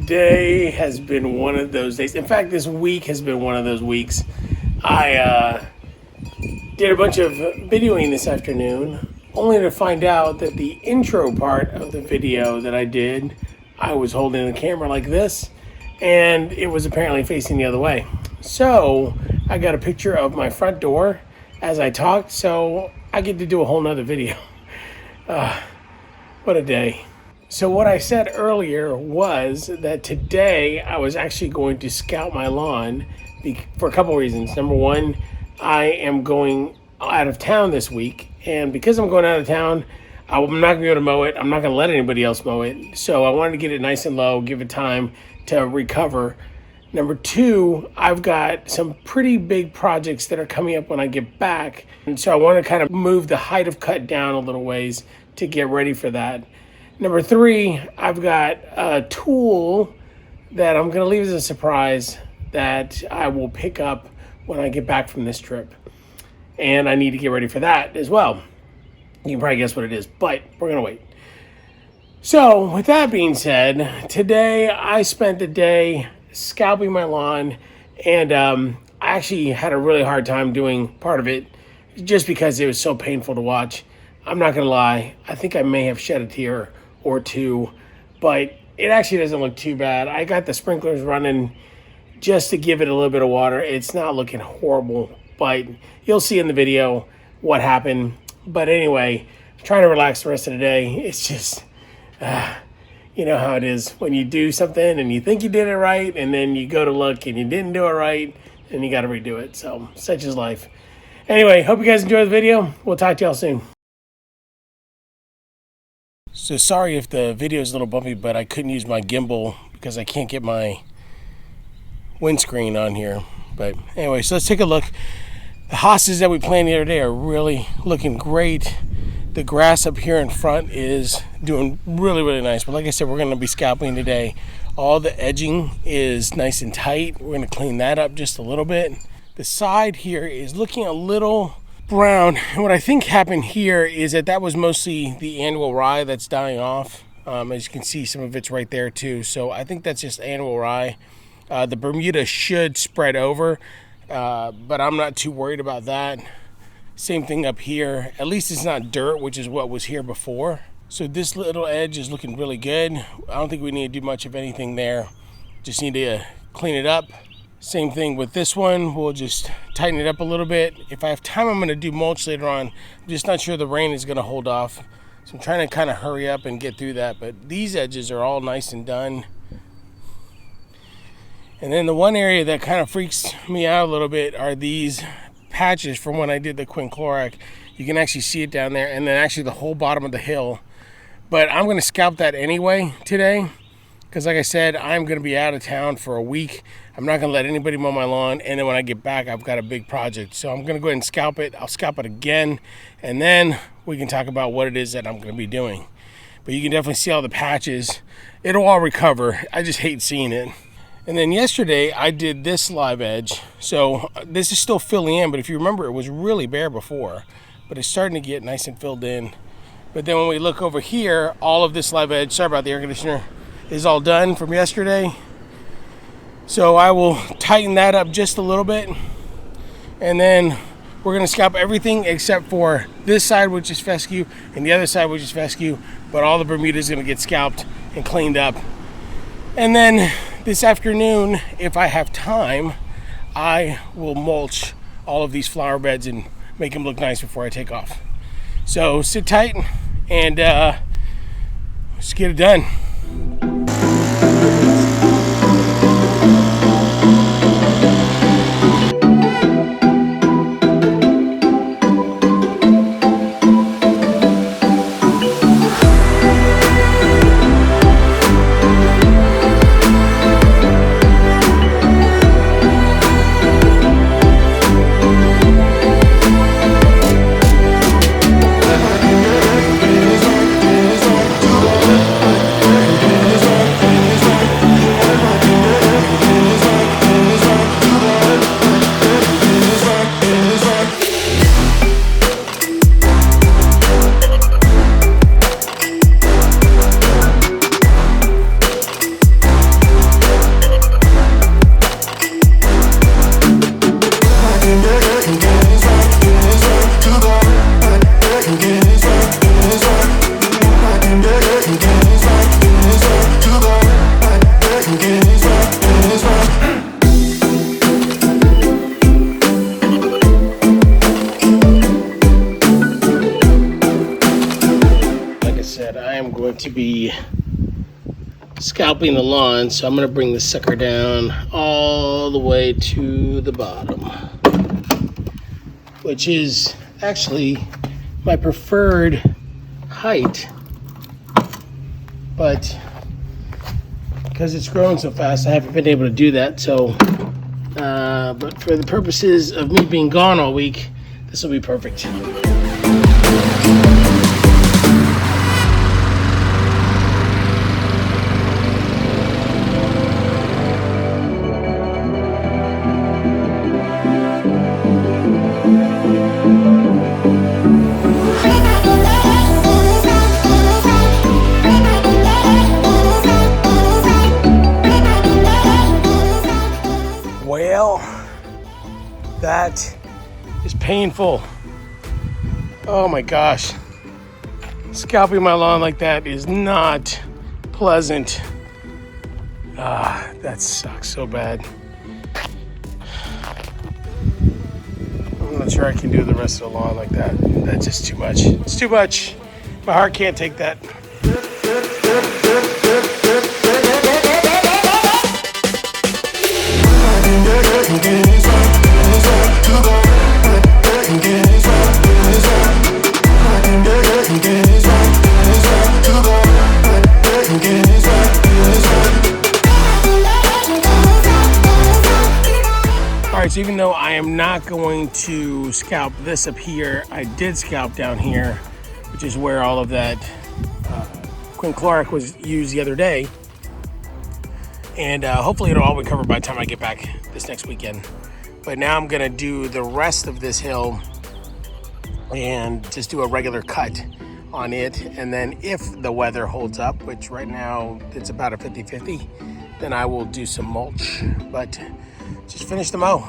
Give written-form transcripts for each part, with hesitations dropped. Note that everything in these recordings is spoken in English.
Today has been one of those days. In fact, this week has been one of those weeks. I did a bunch of videoing this afternoon, only to find out that the intro part of the video that I did, I was holding the camera like this, and it was apparently facing the other way. So I got a picture of my front door as I talked, so I get to do a whole nother video. What a day. So what I said earlier was that today I was actually going to scalp my lawn for a couple of reasons. Number one, I am going out of town this week, and because I'm going out of town, I'm not going to be able to mow it. I'm not going to let anybody else mow it. So I wanted to get it nice and low, give it time to recover. Number two, I've got some pretty big projects that are coming up when I get back. And so I want to kind of move the height of cut down a little ways to get ready for that. Number three, I've got a tool that I'm going to leave as a surprise that I will pick up when I get back from this trip. And I need to get ready for that as well. You can probably guess what it is, but we're going to wait. So with that being said, today I spent the day scalping my lawn, and I actually had a really hard time doing part of it just because it was so painful to watch. I'm not going to lie. I think I may have shed a tear or two, but it actually doesn't look too bad. I got the sprinklers running just to give it a little bit of water. It's not looking horrible, but you'll see in the video what happened. But anyway, trying to relax the rest of the day. It's just, you know how it is when you do something and you think you did it right, and then you go to look and you didn't do it right, and you got to redo it. So such is life. Anyway, hope you guys enjoyed the video. We'll talk to y'all soon. So sorry if the video is a little bumpy, but I couldn't use my gimbal because I can't get my windscreen on here. But anyway, so let's take a look. The hostas that we planted the other day are really looking great. The grass up here in front is doing really, really nice. But like I said, we're going to be scalping today. All the edging is nice and tight. We're going to clean that up just a little bit. The side here is looking a little brown. And what I think happened here is that was mostly the annual rye that's dying off. As you can see, some of it's right there too. So I think that's just annual rye. The Bermuda should spread over, but I'm not too worried about that. Same thing up here. At least it's not dirt, which is what was here before. So this little edge is looking really good. I don't think we need to do much of anything there. Just need to clean it up. Same thing with this one. We'll just tighten it up a little bit. If I have time, I'm going to do mulch later on. I'm just not sure the rain is going to hold off. So I'm trying to kind of hurry up and get through that. But these edges are all nice and done. And then the one area that kind of freaks me out a little bit are these patches from when I did the quinclorac. You can actually see it down there, and then actually the whole bottom of the hill. But I'm going to scalp that anyway today, because like I said, I'm going to be out of town for a week. I'm not going to let anybody mow my lawn, and then when I get back, I've got a big project. So I'm going to go ahead and scalp it. I'll scalp it again, and then we can talk about what it is that I'm going to be doing. But you can definitely see all the patches. It'll all recover. I just hate seeing it. And then yesterday, I did this live edge. So this is still filling in, but if you remember, it was really bare before. But it's starting to get nice and filled in. But then when we look over here, all of this live edge, sorry about the air conditioner, is all done from yesterday. So I will tighten that up just a little bit. And then we're going to scalp everything except for this side, which is fescue, and the other side, which is fescue. But all the Bermuda is going to get scalped and cleaned up. And then this afternoon, if I have time, I will mulch all of these flower beds and make them look nice before I take off. So sit tight and let's get it done. that I am going to be scalping the lawn, so I'm going to bring the sucker down all the way to the bottom, which is actually my preferred height, but because it's growing so fast I haven't been able to do that. So but for the purposes of me being gone all week, this will be perfect. Well, that is painful. Oh my gosh. Scalping my lawn like that is not pleasant. That sucks so bad. I'm not sure I can do the rest of the lawn like that. That's just too much. It's too much. My heart can't take that. Alright, so even though I am not going to scalp this up here, I did scalp down here, which is where all of that quinclorac was used the other day. And hopefully it'll all be covered by the time I get back this next weekend. But now I'm gonna do the rest of this hill and just do a regular cut on it. And then if the weather holds up, which right now it's about a 50-50, then I will do some mulch. But just finish the mow.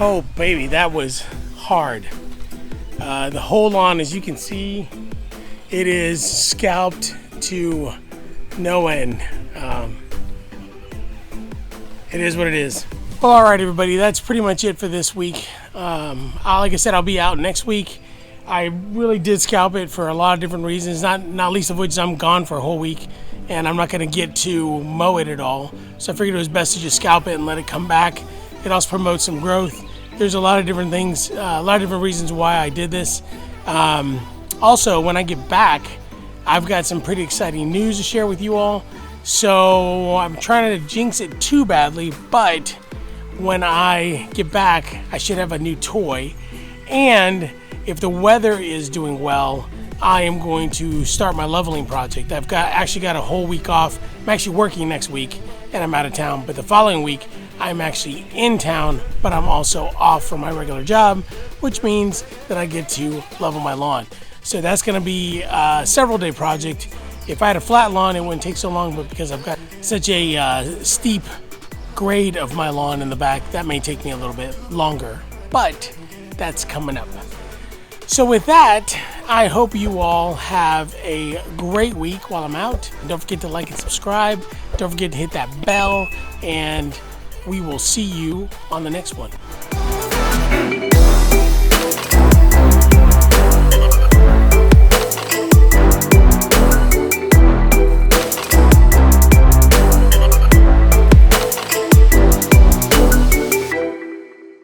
Oh baby, that was hard. The whole lawn, as you can see, it is scalped to no end. It is what it is. Well, all right, everybody, that's pretty much it for this week. Like I said, I'll be out next week. I really did scalp it for a lot of different reasons, not least of which I'm gone for a whole week, and I'm not going to get to mow it at all. So I figured it was best to just scalp it and let it come back. It also promotes some growth. There's a lot of different things, a lot of different reasons why I did this. Also, when I get back, I've got some pretty exciting news to share with you all. So I'm trying to jinx it too badly, but when I get back, I should have a new toy. And if the weather is doing well, I am going to start my leveling project. I've actually got a whole week off. I'm actually working next week and I'm out of town, but the following week I'm actually in town, but I'm also off from my regular job, which means that I get to level my lawn. So that's going to be a several day project. If I had a flat lawn, it wouldn't take so long, but because I've got such a steep grade of my lawn in the back, that may take me a little bit longer, but that's coming up. So with that, I hope you all have a great week while I'm out. And don't forget to like and subscribe. Don't forget to hit that bell, and we will see you on the next one.